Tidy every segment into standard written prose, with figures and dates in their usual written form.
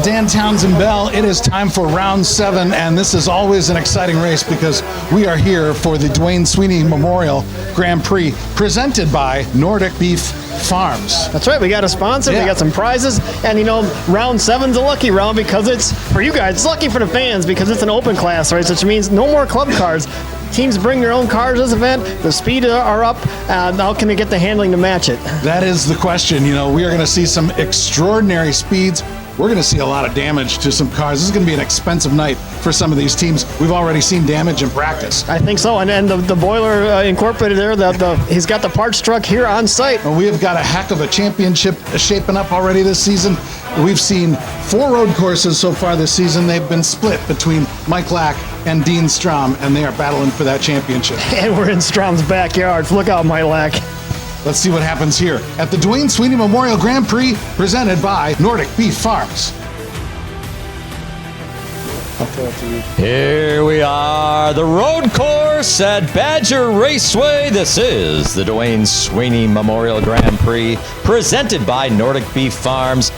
Dan Townsend Bell. It is time for round 7, and this is always an exciting race because we are here for the Duane Sweeney Memorial Grand Prix presented by Nordic Beef Farms. That's right, we got a sponsor, we got some prizes, and you know, round 7's a lucky round because it's, for you guys, it's lucky for the fans because it's an open class race, which means no more club cars. Teams bring their own cars this event, the speed are up, now can they get the handling to match it? That is the question. You know, we are going to see some extraordinary speeds. We're going to see a lot of damage to some cars. This is going to be an expensive night for some of these teams. We've already seen damage in practice. I think so, and the boiler incorporated there, he's got the parts truck here on site. And we have got a heck of a championship shaping up already this season. We've seen 4 road courses so far this season. They've been split between Mike Lack and Dean Strom, and they are battling for that championship. And we're in Strom's backyard. Look out, Mike Lack. Let's see what happens here at the Duane Sweeney Memorial Grand Prix presented by Nordic Beef Farms. Here we are, the road course at Badger Raceway. This is the Duane Sweeney Memorial Grand Prix presented by Nordic Beef Farms.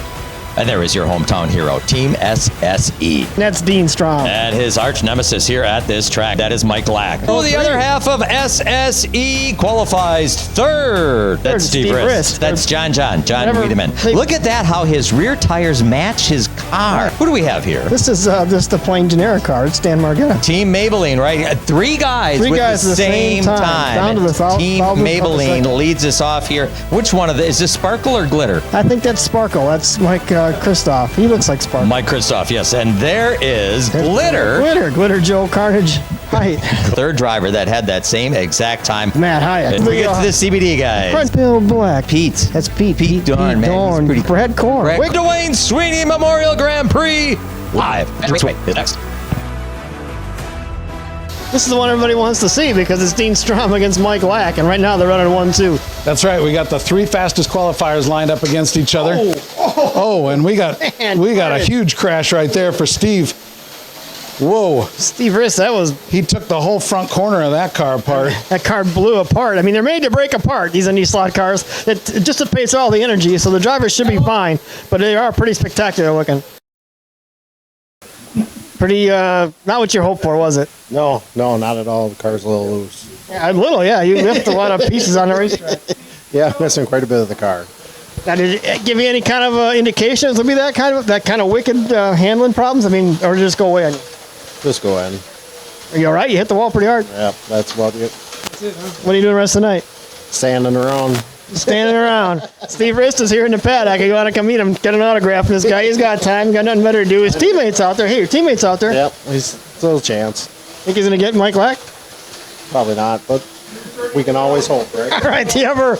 And there is your hometown hero, Team SSE. That's Dean Strom. And his arch nemesis here at this track, that is Mike Lack. Oh, the other half of SSE qualifies third. That's Steve Rist. That's John Wiedemann. Look at that, how his rear tires match his car. Who do we have here? This is the plain generic car. It's Dan Margetta. Team Maybelline, right? Three guys with the same time. Down to the Team Maybelline leads us off here. Which one of the, is this Sparkle or Glitter? I think that's Sparkle. That's Mike Kristoff. He looks like Sparkle. Mike Kristoff, yes. And there is Glitter. Glitter Joe Carnage Hyatt. Third driver that had that same exact time. Matt Hyatt. And we get to the CBD guys. Front Bill Black. Pete. That's Pete. Pete Dorn, man. He's pretty Brad Korn. Duane Sweeney Memorial Grand Prix live at Raceway is next. This is the one everybody wants to see because it's Dean Strom against Mike Lack, and right now they're running 1-2. That's right. We got the 3 fastest qualifiers lined up against each other. And we got a huge crash right there for Steve. Whoa. Steve Rist, he took the whole front corner of that car apart. That car blew apart. I mean, they're made to break apart, these IndySlot cars. It just dissipates all the energy, so the drivers should be fine, but they are pretty spectacular looking. Pretty, not what you hoped for, was it? No, not at all. The car's a little loose. Yeah, a little, yeah. You left a lot of pieces on the racetrack. Yeah, missing quite a bit of the car. Now, did it give you any kind of indications? Would be that kind of wicked handling problems? I mean, or just go away on you? Just go in. Are you all right? You hit the wall pretty hard. Yeah, that's about it. That's it, huh? What are you doing the rest of the night? Standing around. Standing around. Steve Rist is here in the paddock. You want to come meet him, get an autograph from this guy. He's got time, got nothing better to do. His teammates out there. Hey, your teammates out there. Yep, he's still a chance. Think he's going to get Mike Lack? Probably not, but we can always hope, right? All right, the ever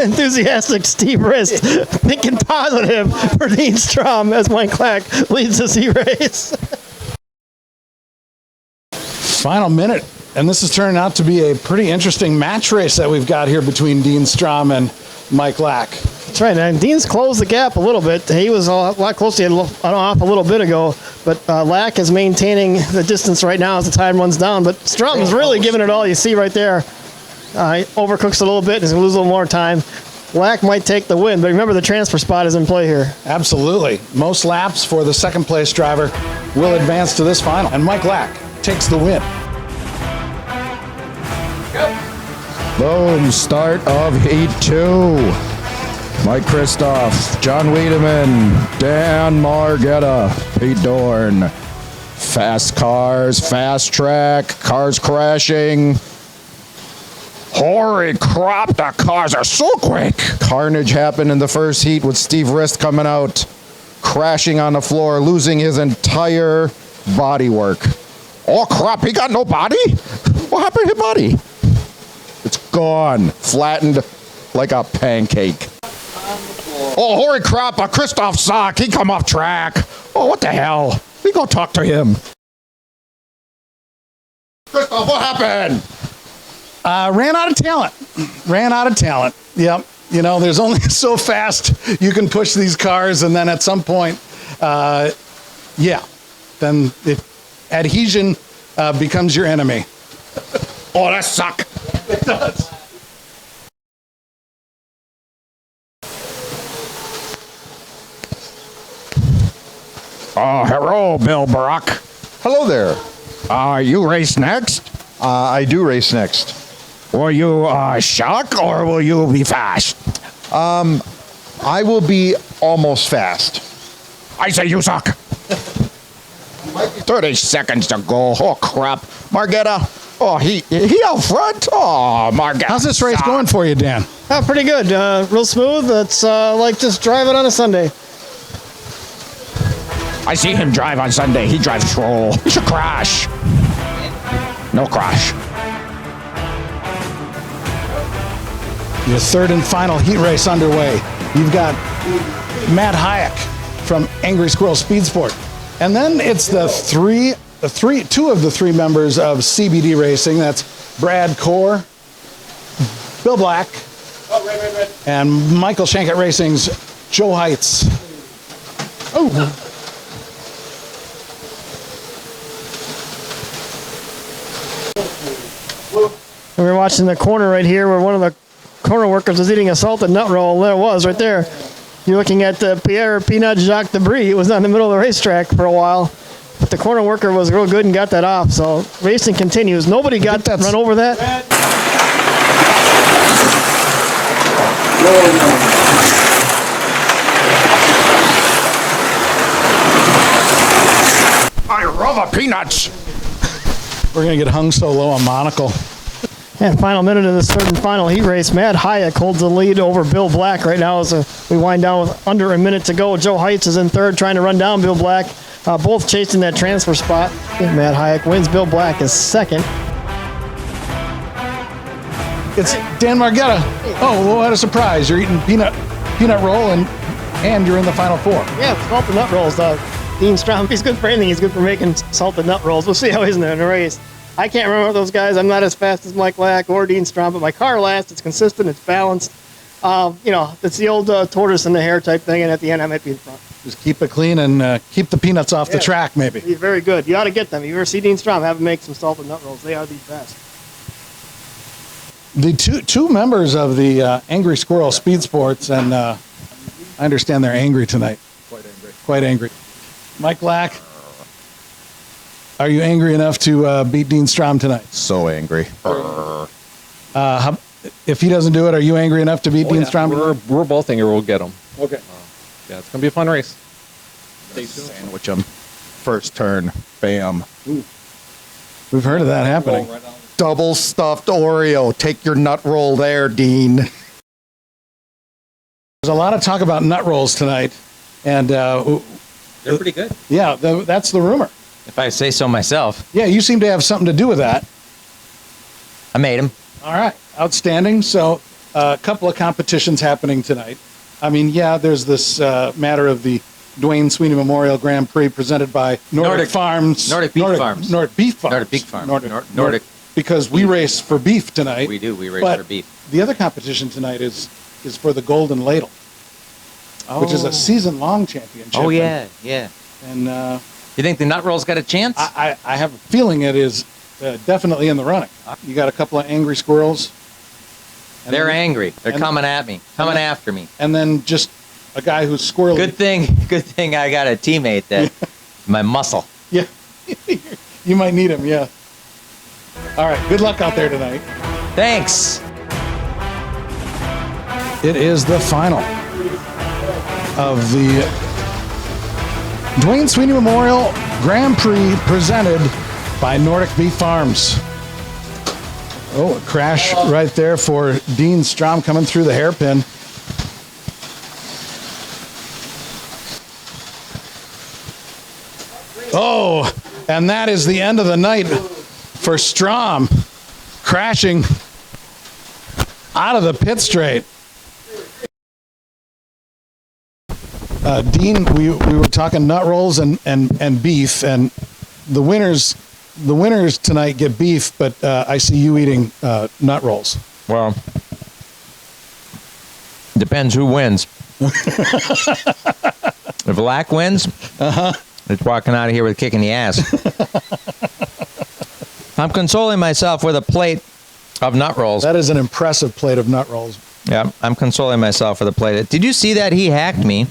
enthusiastic Steve Rist thinking positive for Dean Strom as Mike Lack leads the C race. Final minute, and this is turning out to be a pretty interesting match race that we've got here between Dean Strom and Mike Lack. That's right, and Dean's closed the gap a little bit. He was a lot closer off a little bit ago, but Lack is maintaining the distance right now as the time runs down, but Strom's really giving it all. You see right there, he overcooks a little bit, he's going to lose a little more time. Lack might take the win, but remember the transfer spot is in play here. Absolutely. Most laps for the second place driver will advance to this final, and Mike Lack takes the win. Boom, start of Heat 2. Mike Kristoff, John Wiedemann, Dan Margetta, Pete Dorn. Fast cars, fast track, cars crashing. Holy crap, the cars are so quick. Carnage happened in the first heat with Steve Rist coming out, crashing on the floor, losing his entire bodywork. Oh crap, he got no body? What happened to his body? It's gone, flattened like a pancake. Oh, holy crap, a Kristoff sock, he come off track. Oh, what the hell? We go talk to him. Kristoff, what happened? Ran out of talent. Yep. You know, there's only so fast you can push these cars, and then at some point, then adhesion becomes your enemy. Oh, that suck. It does. Hello, Bill Brock. Hello there. You race next? I do race next. Will you shock or will you be fast? I will be almost fast. I say you suck. 30 seconds to go. Oh, crap. Margetta. Oh, he out front. Oh, Margetta. How's this race going for you, Dan? Pretty good. Real smooth. It's like just driving on a Sunday. I see him drive on Sunday. He drives slow. He should crash. No crash. Your third and final heat race underway. You've got Matt Hayek from Angry Squirrel Speed Sport. And then it's two of the three members of CBD Racing. That's Brad Core, Bill Black, and Michael Shankett Racing's Joe Heights. Oh. And we're watching the corner right here where one of the corner workers was eating a salted nut roll. There it was right there. You're looking at Pierre Peanut Jacques Debris. It was in the middle of the racetrack for a while. But the corner worker was real good and got that off. So racing continues. Nobody got that run over that. I love peanuts. We're going to get hung so low on monocle. And final minute of this third and final heat race. Matt Hayek holds the lead over Bill Black right now as we wind down with under a minute to go. Joe Heights is in third trying to run down Bill Black. Both chasing that transfer spot. Matt Hayek wins. Bill Black is second. It's Dan Margetta. Oh, what a surprise. You're eating peanut roll and you're in the final four. Yeah, salted nut rolls. Dean Strom, he's good for anything. He's good for making salted nut rolls. We'll see how he's in the race. I can't remember those guys. I'm not as fast as Mike Lack or Dean Strom, but my car lasts. It's consistent. It's balanced. It's the old tortoise in the hare type thing, and at the end, I might be in front. Just keep it clean and keep the peanuts off the track, maybe. He's very good. You ought to get them. If you ever see Dean Strom, have him make some salted nut rolls. They are the best. The two members of the Angry Squirrel Speed Sports, and I understand they're angry tonight. Quite angry. Mike Lack, are you angry enough to beat Dean Strom tonight? So angry. If he doesn't do it, are you angry enough to beat Dean Strom tonight? We're both angry. We'll get him. Okay. Yeah, it's going to be a fun race. Sandwich him. First turn. Bam. We've heard of that happening. Double stuffed Oreo. Take your nut roll there, Dean. There's a lot of talk about nut rolls tonight, and They're pretty good. yeah, that's the rumor. If I say so myself. Yeah, you seem to have something to do with that. I made them. All right, outstanding. So a couple of competitions happening tonight. I mean, yeah, there's this matter of the Duane Sweeney Memorial Grand Prix presented by Nordic Farms. Nordic Beef Farms. Nordic Beef Farms. Nordic Beef Farms. Nordic. Because we race for beef tonight. We do. We race but for beef. The other competition tonight is for the Golden Ladle, which is a season-long championship. Oh, yeah, yeah. And You think the nut roll's got a chance? I have a feeling it is definitely in the running. You got a couple of angry squirrels. And They're then- angry. They're and- coming at me. Coming after me. And then just a guy who's squirrely. Good thing I got a teammate that my muscle. Yeah. You might need him, yeah. All right, good luck out there tonight. Thanks. It is the final of the Duane Sweeney Memorial Grand Prix presented by Nordic Beef Farms. Oh, a crash right there for Dean Strom coming through the hairpin. Oh, and that is the end of the night for Strom, crashing out of the pit straight. Dean, we were talking nut rolls and beef, and the winners tonight get beef, but I see you eating nut rolls. Well, depends who wins. If Lack wins, it's walking out of here with a kick in the ass. I'm consoling myself with a plate of nut rolls. That is an impressive plate of nut rolls. Yeah, I'm consoling myself with a plate. Did you see that he hacked me?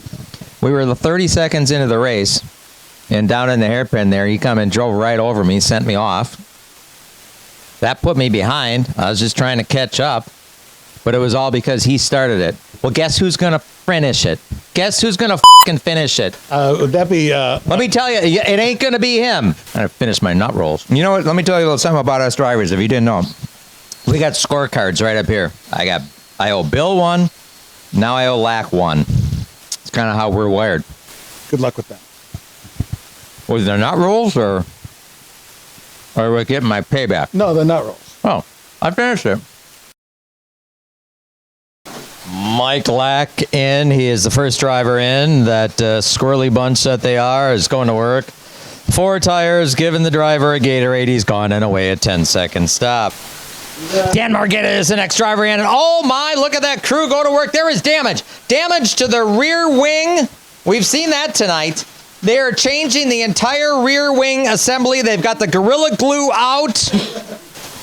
We were 30 seconds into the race, And down in the hairpin there, he come and drove right over me, sent me off. That put me behind. I was just trying to catch up, but it was all because he started it. Well, guess who's going to finish it? Guess who's going to fucking finish it? Would that be... Let me tell you, it ain't going to be him. I finished my nut rolls. You know what? Let me tell you a little something about us drivers, if you didn't know. We got scorecards right up here. I owe Bill one. Now I owe Lack one. It's kind of how we're wired. Good luck with that. Was there nut rolls, or are we getting my payback? No, the nut rolls. Oh, I finished it. Mike Lack in. He is the first driver in. That squirrely bunch that they are is going to work. 4 tires, giving the driver a Gatorade. He's gone and away a 10-second stop. Dan Margetta is the next driver in. And oh my, look at that crew go to work. There is damage. Damage to the rear wing. We've seen that tonight. They are changing the entire rear wing assembly. They've got the Gorilla Glue out.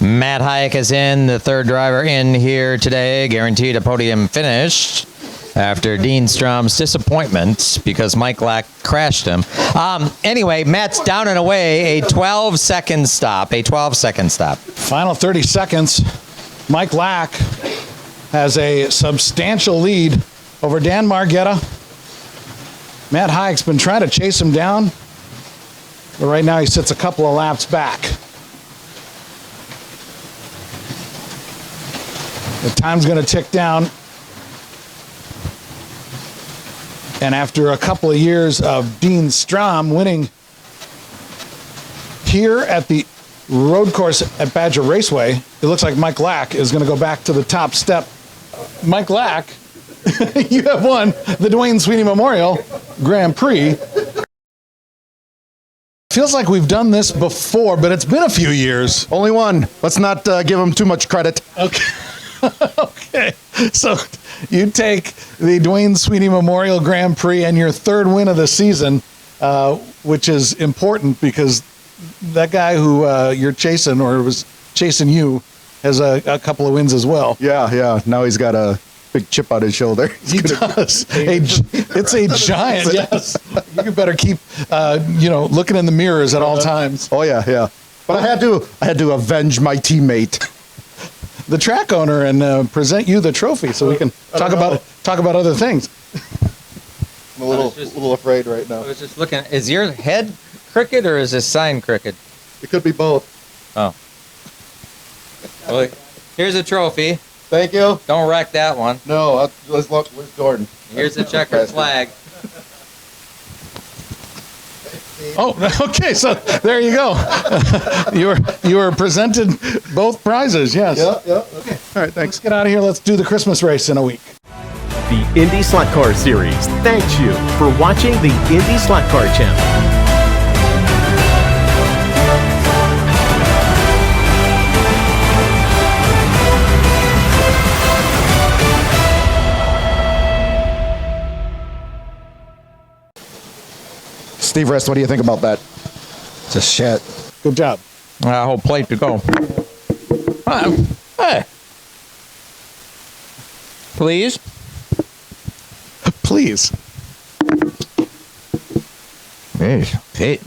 Matt Hayek is in, the third driver in here today. Guaranteed a podium finish after Dean Strom's disappointment because Mike Lack crashed him. Anyway, Matt's down and away. A 12-second stop. A 12-second stop. Final 30 seconds. Mike Lack has a substantial lead over Dan Margetta. Matt Hayek's been trying to chase him down, but right now he sits a couple of laps back. The time's going to tick down. And after a couple of years of Dean Strom winning here at the road course at Badger Raceway, it looks like Mike Lack is going to go back to the top step. Mike Lack, you have won the Duane Sweeney Memorial Grand Prix. Feels like we've done this before, but it's been a few years. Only one. Let's not give him too much credit. Okay. Okay. So you take the Duane Sweeney Memorial Grand Prix and your third win of the season, which is important because that guy who you're chasing or was chasing you has a couple of wins as well. Yeah. Now he's got a big chip on his shoulder. He does. It's a giant. Yes. You better keep, looking in the mirrors at all times. Oh yeah. But I had to avenge my teammate. The track owner and present you the trophy so we can talk about other things. I'm a little afraid right now. I was just looking. Is your head crooked or is this sign crooked? It could be both. Oh. Well, here's a trophy. Thank you. Don't wreck that one. No, let's look. Where's Jordan? Here's the checkered flag. Oh, okay. So there you go. You were presented both prizes. Yes. Yeah. Okay. All right. Thanks. Let's get out of here. Let's do the Christmas race in a week. The IndySlotCar Series thanks you for watching the IndySlotCar channel. Steve Rist, what do you think about that? It's a shit. Good job. A whole plate to go. Hey. Please? Please. Hey.